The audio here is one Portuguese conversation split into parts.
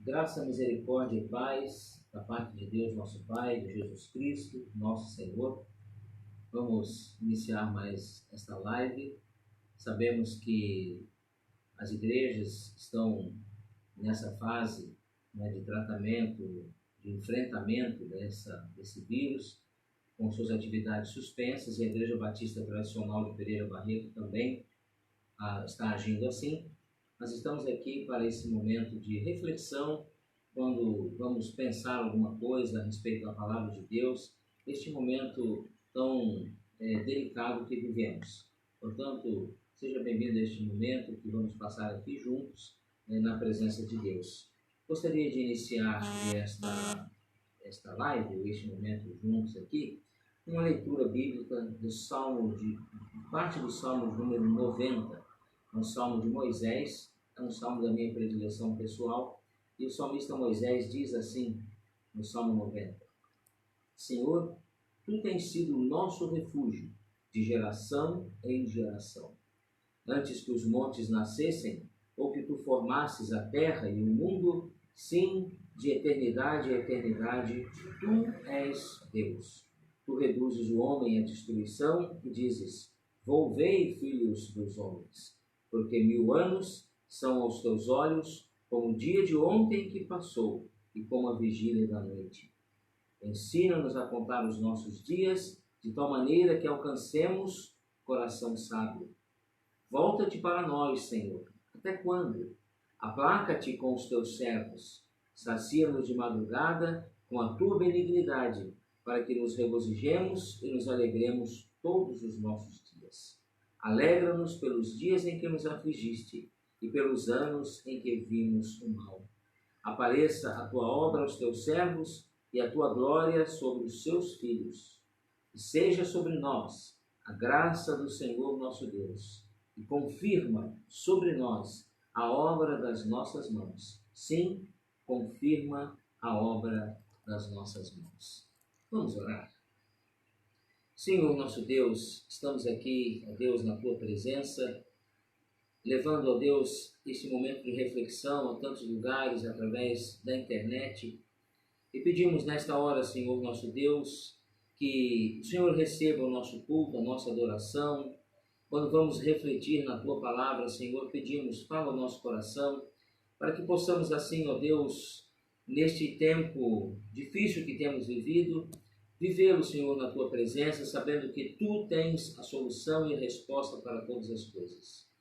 Graça, misericórdia e paz da parte de Deus, nosso Pai, de Jesus Cristo, nosso Senhor. Vamos iniciar mais esta live. Sabemos que as igrejas estão nessa fase, de tratamento, de enfrentamento desse vírus, com suas atividades suspensas, e a Igreja Batista Tradicional de Pereira Barreto também está agindo assim. Nós estamos aqui para esse momento de reflexão, quando vamos pensar alguma coisa a respeito da Palavra de Deus, este momento tão delicado que vivemos. Portanto, seja bem-vindo a este momento que vamos passar aqui juntos, na presença de Deus. Gostaria de iniciar esta live, este momento juntos aqui, uma leitura bíblica do parte do Salmo número 90, um Salmo de Moisés, é um salmo da minha predileção pessoal, e o salmista Moisés diz assim, no Salmo 90: Senhor, Tu tens sido o nosso refúgio, de geração em geração. Antes que os montes nascessem, ou que Tu formasses a terra e o mundo, sim, de eternidade a eternidade, Tu és Deus. Tu reduzes o homem à destruição e dizes: Volvei, filhos dos homens, porque 1000 anos são aos teus olhos como o dia de ontem que passou e como a vigília da noite. Ensina-nos a contar os nossos dias de tal maneira que alcancemos coração sábio. Volta-te para nós, Senhor. Até quando? Aplaca-te com os teus servos. Sacia-nos de madrugada com a tua benignidade, para que nos regozijemos e nos alegremos todos os nossos dias. Alegra-nos pelos dias em que nos afligiste e pelos anos em que vimos o mal. Apareça a tua obra aos teus servos e a tua glória sobre os seus filhos. E seja sobre nós a graça do Senhor nosso Deus, e confirma sobre nós a obra das nossas mãos. Sim, confirma a obra das nossas mãos. Vamos orar. Senhor nosso Deus, estamos aqui, ó Deus, na Tua presença, levando, ó Deus, este momento de reflexão a tantos lugares através da internet, e pedimos nesta hora, Senhor nosso Deus, que o Senhor receba o nosso culto, a nossa adoração. Quando vamos refletir na Tua palavra, Senhor, pedimos, fala o nosso coração, para que possamos assim, ó Deus, neste tempo difícil que temos vivido, vivê-lo, Senhor, na Tua presença, sabendo que Tu tens a solução e a resposta para todas as coisas.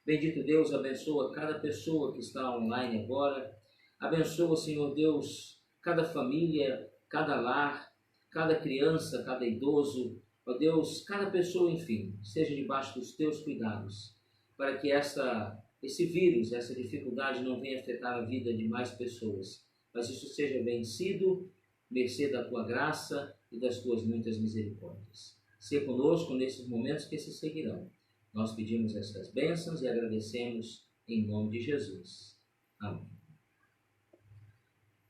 Bendito Deus, abençoa cada pessoa que está online agora. Abençoa, Senhor Deus, cada família, cada lar, cada criança, cada idoso. Ó Deus, cada pessoa, enfim, esteja debaixo dos Teus cuidados, para que esse vírus, essa dificuldade não venha afetar a vida de mais pessoas, mas isso seja vencido, mercê da Tua graça e das Tuas muitas misericórdias. Se conosco nesses momentos que se seguirão. Nós pedimos estas bênçãos e agradecemos em nome de Jesus. Amém.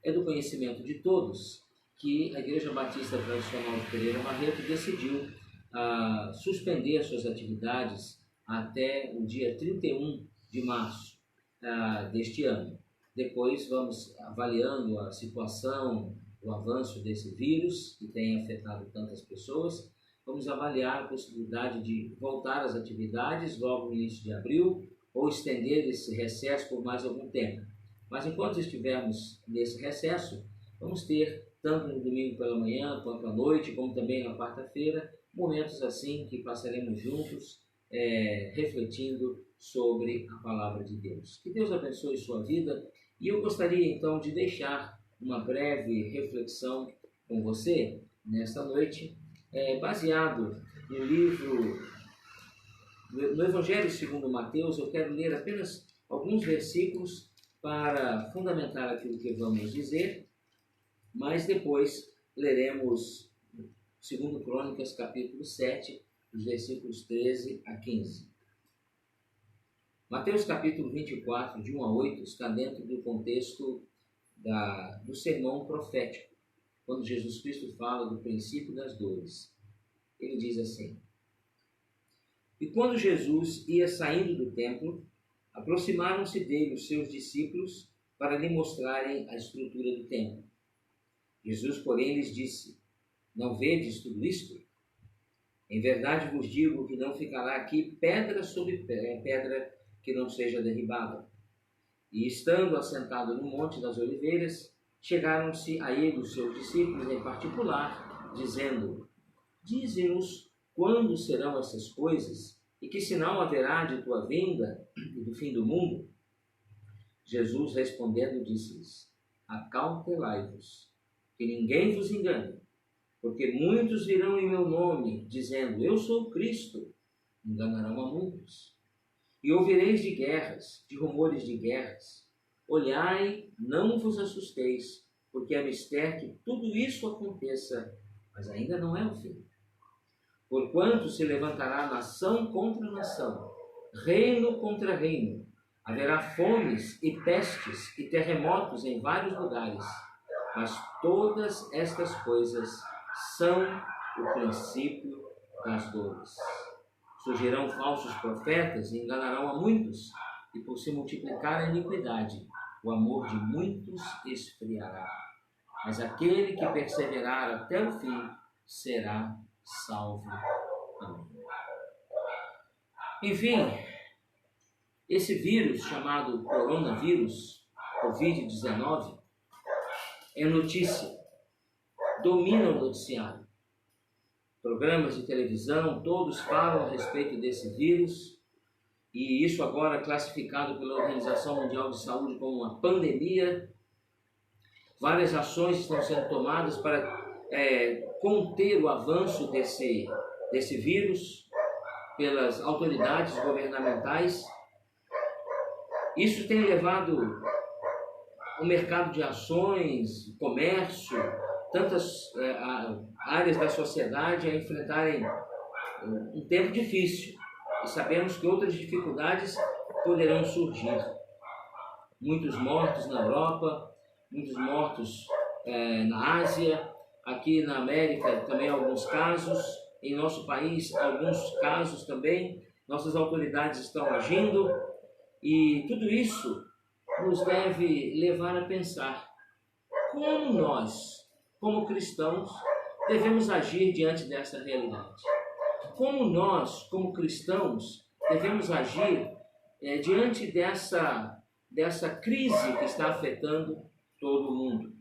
É do conhecimento de todos que a Igreja Batista Tradicional de Pereira Barreto decidiu suspender suas atividades até o dia 31 de março deste ano. Depois vamos avaliando a situação, o avanço desse vírus que tem afetado tantas pessoas. Vamos avaliar a possibilidade de voltar às atividades logo no início de abril ou estender esse recesso por mais algum tempo. Mas enquanto estivermos nesse recesso, vamos ter, tanto no domingo pela manhã, quanto à noite, como também na quarta-feira, momentos assim que passaremos juntos, refletindo sobre a Palavra de Deus. Que Deus abençoe sua vida, e eu gostaria então de deixar uma breve reflexão com você nesta noite, baseado no livro, no Evangelho segundo Mateus. Eu quero ler apenas alguns versículos para fundamentar aquilo que vamos dizer, mas depois leremos 2 Crônicas, capítulo 7, os versículos 13 a 15. Mateus, capítulo 24, de 1 a 8, está dentro do contexto do sermão profético, quando Jesus Cristo fala do princípio das dores. Ele diz assim: E quando Jesus ia saindo do templo, aproximaram-se dele os seus discípulos para lhe mostrarem a estrutura do templo. Jesus, porém, lhes disse: não vedes tudo isto? Em verdade vos digo que não ficará aqui pedra sobre pedra que não seja derribada. E estando assentado no Monte das Oliveiras, chegaram-se a ele os seus discípulos em particular, dizendo: dize-nos quando serão essas coisas, e que sinal haverá de tua vinda e do fim do mundo? Jesus respondendo disse-lhes: acautelai-vos, que ninguém vos engane, porque muitos virão em meu nome, dizendo: eu sou o Cristo, enganarão a muitos. E ouvireis de guerras, de rumores de guerras. Olhai, não vos assusteis, porque é mister que tudo isso aconteça, mas ainda não é o fim. Porquanto se levantará nação contra nação, reino contra reino. Haverá fomes e pestes e terremotos em vários lugares. Mas todas estas coisas são o princípio das dores. Surgirão falsos profetas e enganarão a muitos, e por se multiplicar a iniquidade, o amor de muitos esfriará. Mas aquele que perseverar até o fim será salvo. Amém. Enfim, esse vírus chamado coronavírus, Covid-19, é notícia, domina o noticiário. Programas de televisão, todos falam a respeito desse vírus, e isso agora classificado pela Organização Mundial de Saúde como uma pandemia. Várias ações estão sendo tomadas para conter o avanço desse vírus pelas autoridades governamentais. Isso tem levado o mercado de ações, o comércio, tantas áreas da sociedade a enfrentarem um tempo difícil. E sabemos que outras dificuldades poderão surgir. Muitos mortos na Europa, muitos mortos na Ásia, aqui na América também alguns casos, em nosso país alguns casos também. Nossas autoridades estão agindo e tudo isso nos deve levar a pensar como nós, como cristãos, devemos agir diante dessa realidade. Como nós, como cristãos, devemos agir diante dessa crise que está afetando todo o mundo.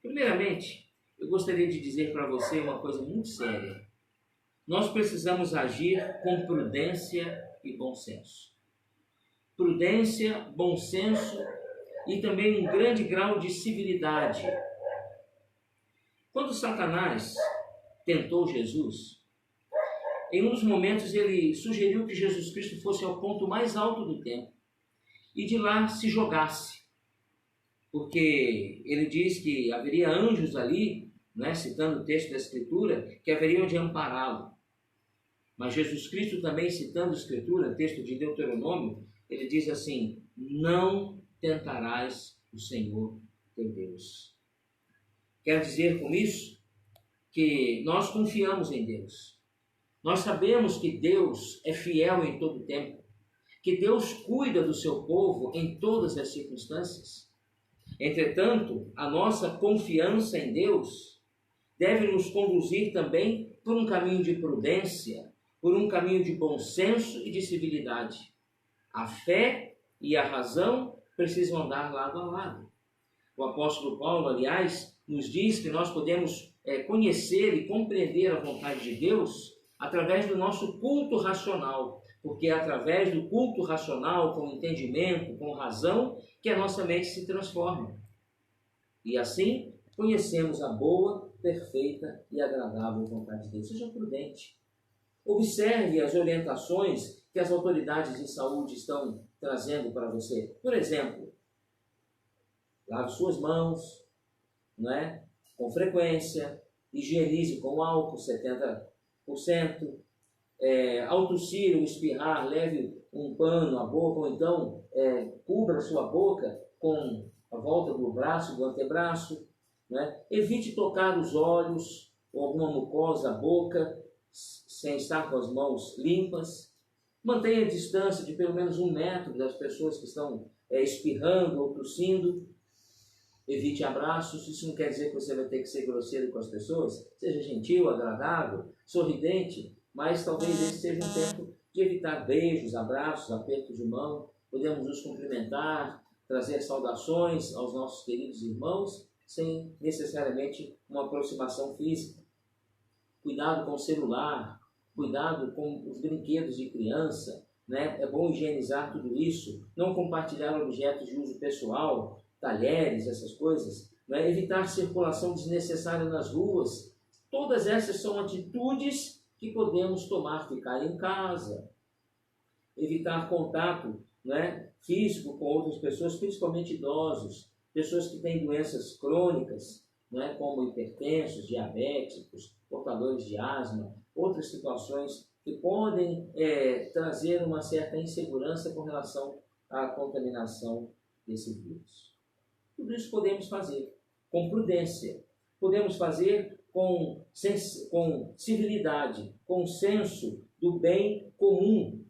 Primeiramente, eu gostaria de dizer para você uma coisa muito séria. Nós precisamos agir com prudência e bom senso. Prudência, bom senso e também um grande grau de civilidade. Quando Satanás tentou Jesus, em um dos momentos ele sugeriu que Jesus Cristo fosse ao ponto mais alto do templo e de lá se jogasse, porque ele diz que haveria anjos ali, citando o texto da Escritura, que haveriam de ampará-lo. Mas Jesus Cristo também, citando a Escritura, texto de Deuteronômio, ele diz assim: não tentarás o Senhor teu Deus. Quer dizer com isso que nós confiamos em Deus. Nós sabemos que Deus é fiel em todo o tempo, que Deus cuida do seu povo em todas as circunstâncias. Entretanto, a nossa confiança em Deus deve nos conduzir também por um caminho de prudência, por um caminho de bom senso e de civilidade. A fé e a razão precisam andar lado a lado. O apóstolo Paulo, aliás, nos diz que nós podemos conhecer e compreender a vontade de Deus através do nosso culto racional, porque é através do culto racional, com entendimento, com razão, que a nossa mente se transforma. E assim, conhecemos a boa, perfeita e agradável vontade de Deus. Seja prudente. Observe as orientações que as autoridades de saúde estão trazendo para você. Por exemplo, lave suas mãos, com frequência, higienize com álcool 70%, ao tossir ou espirrar, leve um pano à boca, ou então cubra sua boca com a volta do braço, do antebraço. Evite tocar os olhos ou alguma mucosa à boca sem estar com as mãos limpas. Mantenha a distância de pelo menos 1 metro das pessoas que estão espirrando ou tossindo. Evite abraços. Isso não quer dizer que você vai ter que ser grosseiro com as pessoas. Seja gentil, agradável, sorridente, mas talvez esse seja um tempo de evitar beijos, abraços, apertos de mão. Podemos nos cumprimentar, trazer saudações aos nossos queridos irmãos, sem necessariamente uma aproximação física. Cuidado com o celular, cuidado com os brinquedos de criança, né? É bom higienizar tudo isso, não compartilhar objetos de uso pessoal, talheres, essas coisas, né? Evitar circulação desnecessária nas ruas. Todas essas são atitudes que podemos tomar, ficar em casa, evitar contato, né, físico com outras pessoas, principalmente idosos, pessoas que têm doenças crônicas, né, como hipertensos, diabéticos, portadores de asma, outras situações que podem trazer uma certa insegurança com relação à contaminação desse vírus. Tudo isso podemos fazer com prudência, podemos fazer com civilidade, com senso do bem comum.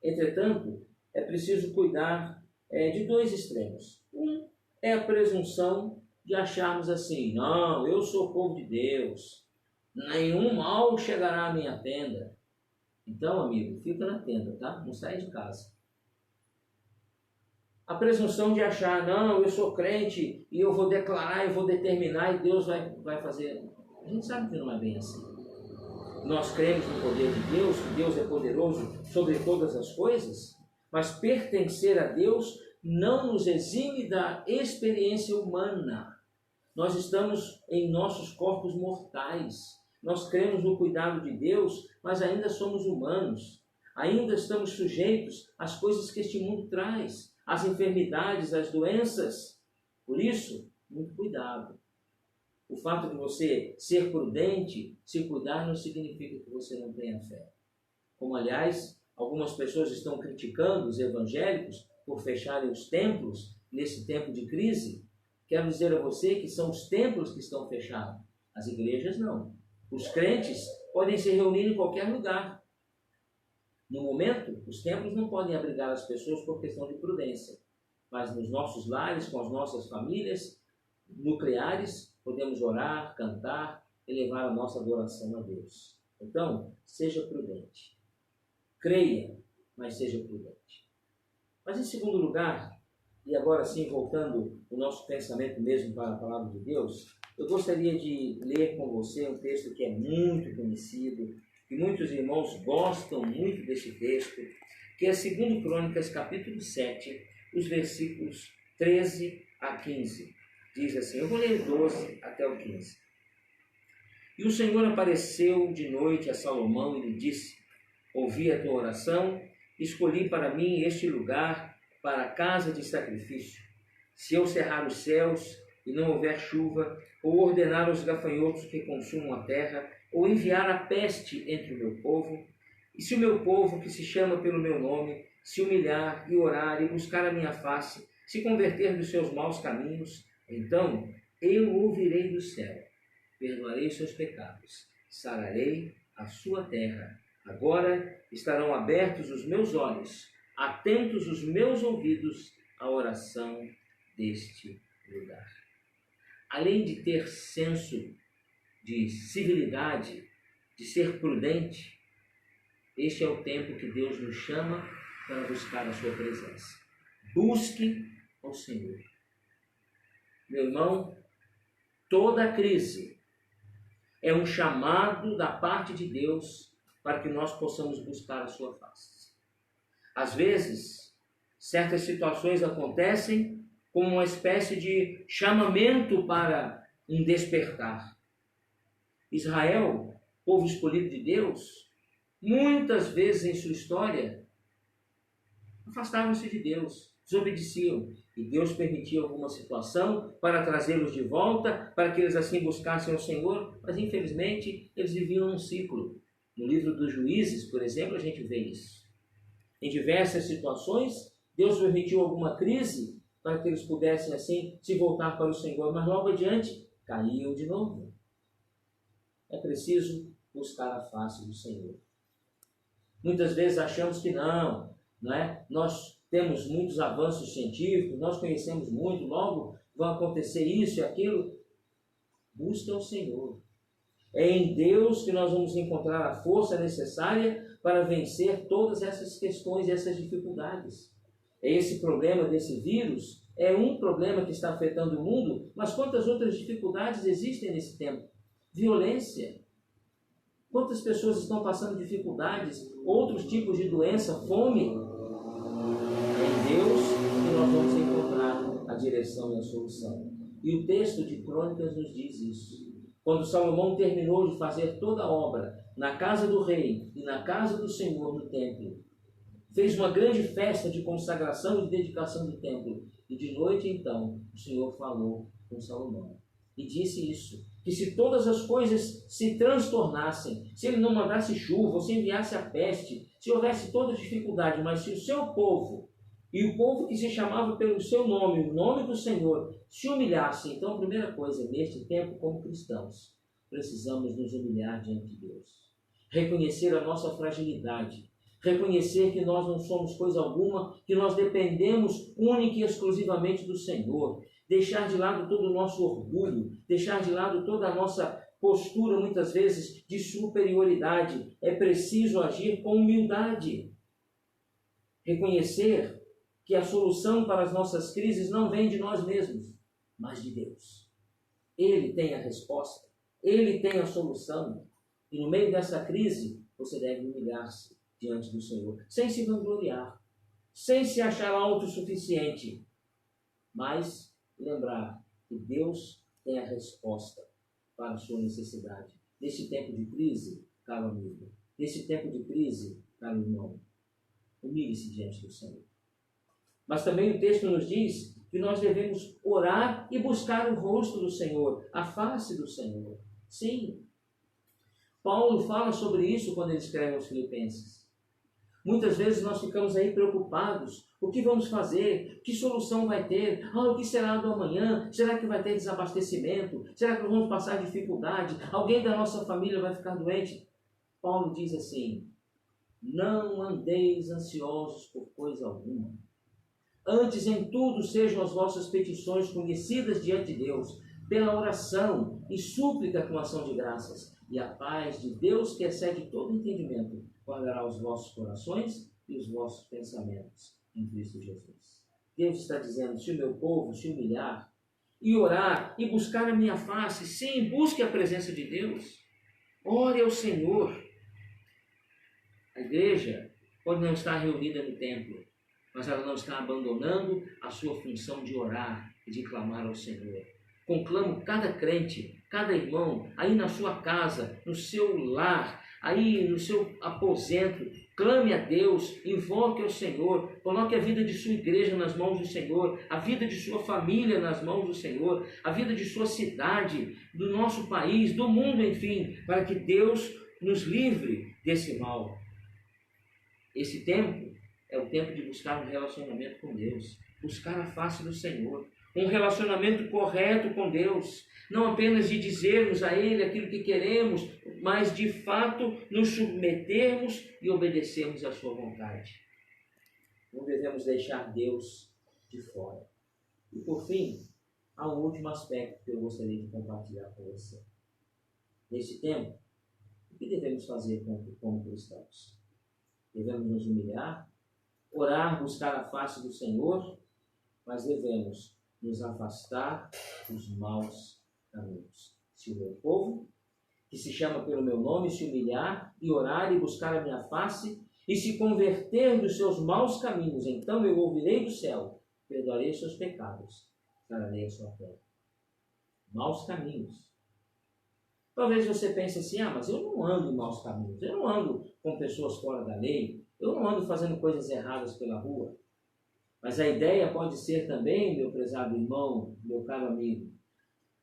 Entretanto, é preciso cuidar de dois extremos. Um é a presunção de acharmos assim: não, eu sou povo de Deus, nenhum mal chegará à minha tenda. Então, amigo, fica na tenda, tá? Não sai de casa. A presunção de achar: não, eu sou crente e eu vou declarar, eu vou determinar e Deus vai fazer. A gente sabe que não é bem assim. Nós cremos no poder de Deus, que Deus é poderoso sobre todas as coisas, mas pertencer a Deus não nos exime da experiência humana. Nós estamos em nossos corpos mortais. Nós cremos no cuidado de Deus, mas ainda somos humanos. Ainda estamos sujeitos às coisas que este mundo traz, às enfermidades, às doenças. Por isso, muito cuidado. O fato de você ser prudente, se cuidar, não significa que você não tenha fé. Como, aliás, algumas pessoas estão criticando os evangélicos por fecharem os templos nesse tempo de crise. Quero dizer a você que são os templos que estão fechados, as igrejas não. Os crentes podem se reunir em qualquer lugar. No momento, os templos não podem abrigar as pessoas por questão de prudência, mas nos nossos lares, com as nossas famílias nucleares, podemos orar, cantar, elevar a nossa adoração a Deus. Então, seja prudente. Creia, mas seja prudente. Mas em segundo lugar, e agora sim voltando o nosso pensamento mesmo para a palavra de Deus, eu gostaria de ler com você um texto que é muito conhecido, e muitos irmãos gostam muito desse texto, que é 2 Crônicas, capítulo 7, os versículos 13 a 15. Diz assim, eu vou ler 12 até o 15. E o Senhor apareceu de noite a Salomão e lhe disse, ouvi a tua oração, escolhi para mim este lugar para a casa de sacrifício. Se eu cerrar os céus e não houver chuva, ou ordenar os gafanhotos que consumam a terra, ou enviar a peste entre o meu povo, e se o meu povo, que se chama pelo meu nome, se humilhar e orar e buscar a minha face, se converter dos seus maus caminhos, então eu ouvirei do céu, perdoarei os seus pecados, sararei a sua terra. Agora estarão abertos os meus olhos, atentos os meus ouvidos à oração deste lugar. Além de ter senso de civilidade, de ser prudente, este é o tempo que Deus nos chama para buscar a sua presença. Busque ao Senhor. Meu irmão, toda crise é um chamado da parte de Deus para que nós possamos buscar a sua face. Às vezes, certas situações acontecem como uma espécie de chamamento para um despertar. Israel, povo escolhido de Deus, muitas vezes em sua história, afastavam-se de Deus, desobedeciam. E Deus permitia alguma situação para trazê-los de volta, para que eles assim buscassem o Senhor, mas infelizmente eles viviam num ciclo. No livro dos Juízes, por exemplo, a gente vê isso. Em diversas situações, Deus permitiu alguma crise para que eles pudessem assim se voltar para o Senhor, mas logo adiante caíam de novo. É preciso buscar a face do Senhor. Muitas vezes achamos que não é? Nós temos muitos avanços científicos, nós conhecemos muito, logo vai acontecer isso e aquilo. Busque ao Senhor. É em Deus que nós vamos encontrar a força necessária para vencer todas essas questões e essas dificuldades. Esse problema desse vírus é um problema que está afetando o mundo, mas quantas outras dificuldades existem nesse tempo? Violência. Quantas pessoas estão passando dificuldades, outros tipos de doença, fome? É em Deus que nós vamos encontrar a direção e a solução. E o texto de Crônicas nos diz isso. Quando Salomão terminou de fazer toda a obra na casa do rei e na casa do Senhor no templo, fez uma grande festa de consagração e dedicação do templo. E de noite, então, o Senhor falou com Salomão. E disse isso, que se todas as coisas se transtornassem, se ele não mandasse chuva, ou se enviasse a peste, se houvesse toda dificuldade, mas se o seu povo, e o povo que se chamava pelo seu nome, o nome do Senhor, se humilhasse, então a primeira coisa, neste tempo como cristãos, precisamos nos humilhar diante de Deus. Reconhecer a nossa fragilidade, reconhecer que nós não somos coisa alguma, que nós dependemos única e exclusivamente do Senhor, deixar de lado todo o nosso orgulho, deixar de lado toda a nossa postura, muitas vezes, de superioridade. É preciso agir com humildade. Reconhecer que a solução para as nossas crises não vem de nós mesmos, mas de Deus. Ele tem a resposta, Ele tem a solução. E no meio dessa crise, você deve humilhar-se diante do Senhor, sem se vangloriar, sem se achar autossuficiente, mas lembrar que Deus tem a resposta para a sua necessidade. Nesse tempo de crise, caro amigo, nesse tempo de crise, caro irmão, humilhe-se diante do Senhor. Mas também o texto nos diz que nós devemos orar e buscar o rosto do Senhor, a face do Senhor. Sim, Paulo fala sobre isso quando ele escreve aos Filipenses. Muitas vezes nós ficamos aí preocupados. O que vamos fazer? Que solução vai ter? O que será do amanhã? Será que vai ter desabastecimento? Será que nós vamos passar dificuldade? Alguém da nossa família vai ficar doente? Paulo diz assim: não andeis ansiosos por coisa alguma. Antes, em tudo, sejam as vossas petições conhecidas diante de Deus, pela oração e súplica com ação de graças. E a paz de Deus, que excede todo entendimento, guardará os vossos corações e os vossos pensamentos em Cristo Jesus. Deus está dizendo, se o meu povo se humilhar e orar e buscar a minha face, sim, busque a presença de Deus. Ore ao Senhor. A igreja pode não estar reunida no templo, mas ela não está abandonando a sua função de orar e de clamar ao Senhor. Conclamo cada crente, cada irmão, aí na sua casa, no seu lar, aí no seu aposento, clame a Deus, invoque ao Senhor, coloque a vida de sua igreja nas mãos do Senhor, a vida de sua família nas mãos do Senhor, a vida de sua cidade, do nosso país, do mundo, enfim, para que Deus nos livre desse mal. Esse tempo é o tempo de buscar um relacionamento com Deus, buscar a face do Senhor, um relacionamento correto com Deus, não apenas de dizermos a Ele aquilo que queremos, mas de fato nos submetermos e obedecermos à sua vontade. Não devemos deixar Deus de fora. E por fim, há um último aspecto que eu gostaria de compartilhar com você. Nesse tempo, o que devemos fazer como cristãos? Devemos nos humilhar, orar, buscar a face do Senhor, mas devemos nos afastar dos maus caminhos. Se o meu povo, que se chama pelo meu nome, se humilhar e orar e buscar a minha face e se converter dos seus maus caminhos, então eu ouvirei do céu, perdoarei os seus pecados, sararei a sua terra. Maus caminhos. Talvez você pense assim, mas eu não ando em maus caminhos, eu não ando com pessoas fora da lei, eu não ando fazendo coisas erradas pela rua. Mas a ideia pode ser também, meu prezado irmão, meu caro amigo,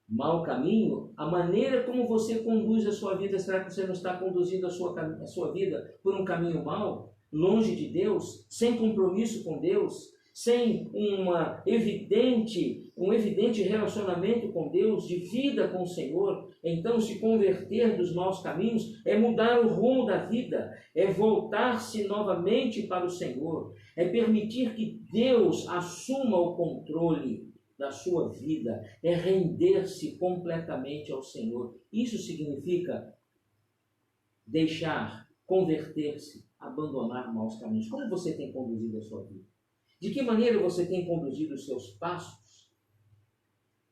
mau caminho, a maneira como você conduz a sua vida. Será que você não está conduzindo a sua vida por um caminho mau, longe de Deus, sem compromisso com Deus, sem um evidente relacionamento com Deus, de vida com o Senhor? Então, se converter dos maus caminhos é mudar o rumo da vida, é voltar-se novamente para o Senhor, é permitir que Deus assuma o controle da sua vida, é render-se completamente ao Senhor. Isso significa deixar, converter-se, abandonar maus caminhos. Como você tem conduzido a sua vida? De que maneira você tem conduzido os seus passos?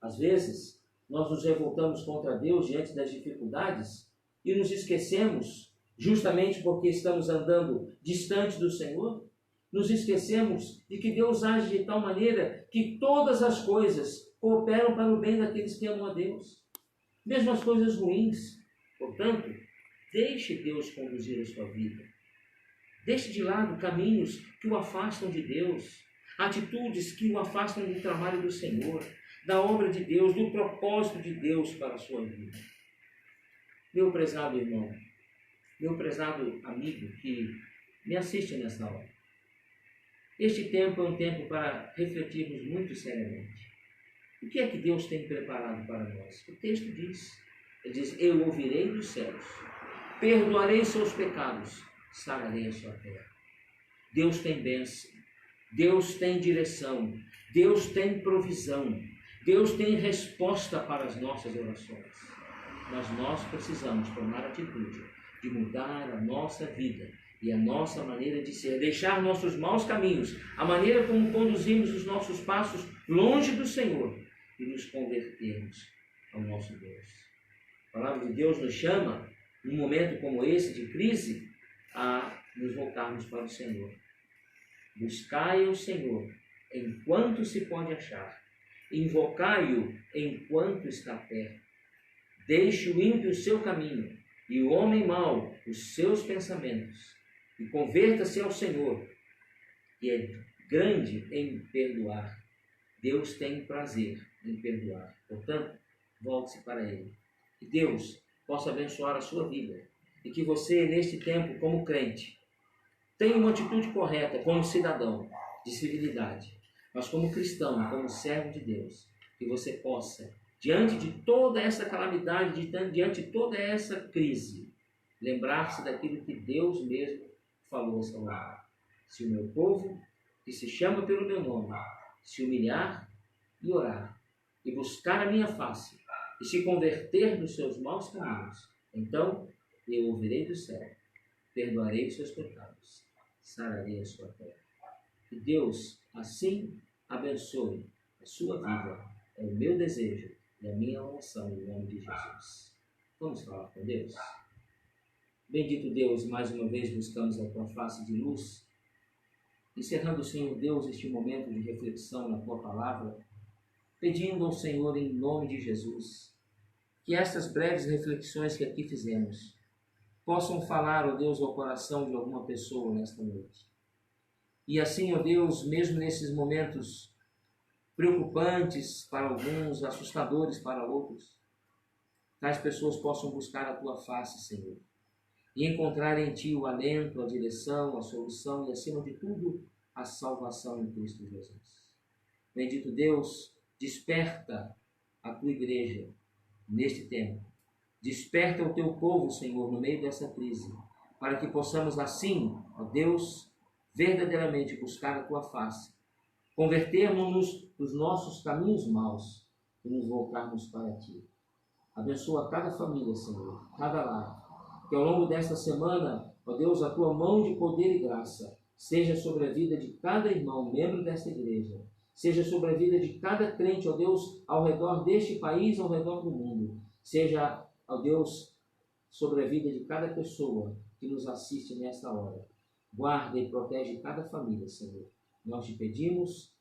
Às vezes, nós nos revoltamos contra Deus diante das dificuldades e nos esquecemos, justamente porque estamos andando distante do Senhor, nos esquecemos de que Deus age de tal maneira que todas as coisas cooperam para o bem daqueles que amam a Deus, mesmo as coisas ruins. Portanto, deixe Deus conduzir a sua vida. Deixe de lado caminhos que o afastam de Deus, atitudes que o afastam do trabalho do Senhor, da obra de Deus, do propósito de Deus para a sua vida. Meu prezado irmão, meu prezado amigo que me assiste nesta hora, este tempo é um tempo para refletirmos muito seriamente. O que é que Deus tem preparado para nós? O texto diz, ele diz, eu ouvirei dos céus, perdoarei seus pecados, sararei a sua terra. Deus tem bênção, Deus tem direção, Deus tem provisão, Deus tem resposta para as nossas orações. Mas nós precisamos tomar atitude de mudar a nossa vida e a nossa maneira de ser, deixar nossos maus caminhos, a maneira como conduzimos os nossos passos longe do Senhor e nos convertermos ao nosso Deus. A palavra de Deus nos chama, num momento como esse de crise, a nos voltarmos para o Senhor. Buscai o Senhor enquanto se pode achar, invocai-o enquanto está perto. Deixe o ímpio o seu caminho e o homem mau os seus pensamentos, e converta-se ao Senhor, que é grande em perdoar. Deus tem prazer em perdoar. Portanto, volte-se para Ele. Que Deus possa abençoar a sua vida e que você, neste tempo, como crente, tenha uma atitude correta como cidadão de civilidade, mas como cristão, como servo de Deus, que você possa, diante de toda essa calamidade, diante de toda essa crise, lembrar-se daquilo que Deus mesmo falou ao Salvador. Se o meu povo, que se chama pelo meu nome, se humilhar e orar, e buscar a minha face, e se converter dos seus maus caminhos, então eu ouvirei do céu, perdoarei os seus pecados, sararei a sua terra. Que Deus assim abençoe a sua vida. É o meu desejo e a minha oração em nome de Jesus. Vamos falar com Deus? Bendito Deus, mais uma vez buscamos a tua face de luz, encerrando, Senhor Deus, este momento de reflexão na tua palavra, pedindo ao Senhor em nome de Jesus, que estas breves reflexões que aqui fizemos possam falar, ó Deus, ao coração de alguma pessoa nesta noite. E assim, ó Deus, mesmo nesses momentos preocupantes para alguns, assustadores para outros, tais pessoas possam buscar a tua face, Senhor, e encontrar em Ti o alento, a direção, a solução e, acima de tudo, a salvação em Cristo Jesus. Bendito Deus, desperta a Tua igreja neste tempo. Desperta o Teu povo, Senhor, no meio dessa crise, para que possamos assim, ó Deus, verdadeiramente buscar a Tua face, convertermos-nos dos nossos caminhos maus e nos voltarmos para Ti. Abençoa cada família, Senhor, cada lar, que ao longo desta semana, ó Deus, a Tua mão de poder e graça seja sobre a vida de cada irmão, membro desta igreja, seja sobre a vida de cada crente, ó Deus, ao redor deste país, ao redor do mundo, seja, ó Deus, sobre a vida de cada pessoa que nos assiste nesta hora. Guarda e protege cada família, Senhor. Nós te pedimos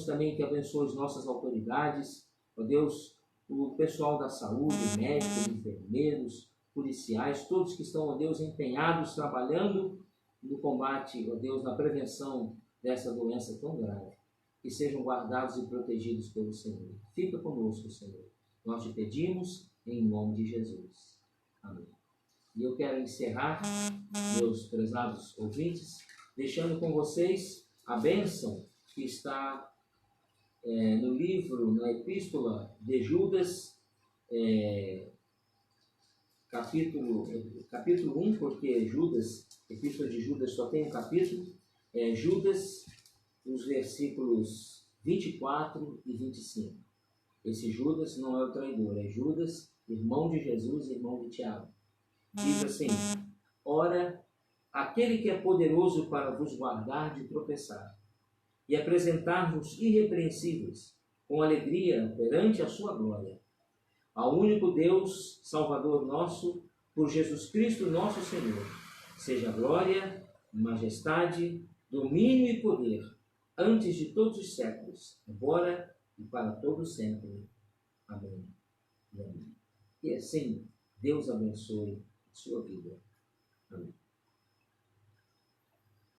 também que abençoe as nossas autoridades, ó Deus, o pessoal da saúde, médicos, enfermeiros, policiais, todos que estão, ó Deus, empenhados, trabalhando no combate, ó Deus, na prevenção dessa doença tão grave. Que sejam guardados e protegidos pelo Senhor. Fica conosco, Senhor. Nós te pedimos em nome de Jesus. Amém. E eu quero encerrar, meus prezados ouvintes, deixando com vocês a bênção que está no livro, na Epístola de Judas, capítulo 1, porque Judas, Epístola de Judas só tem um capítulo, Judas, os versículos 24 e 25. Esse Judas não é o traidor, é Judas, irmão de Jesus, irmão de Tiago. Diz assim: ora, aquele que é poderoso para vos guardar de tropeçar e apresentar-vos irrepreensíveis, com alegria perante a sua glória, ao único Deus, Salvador nosso, por Jesus Cristo nosso Senhor, seja glória, majestade, domínio e poder, antes de todos os séculos, agora e para todo sempre. Amém. Amém. E assim, Deus abençoe a sua vida. Amém.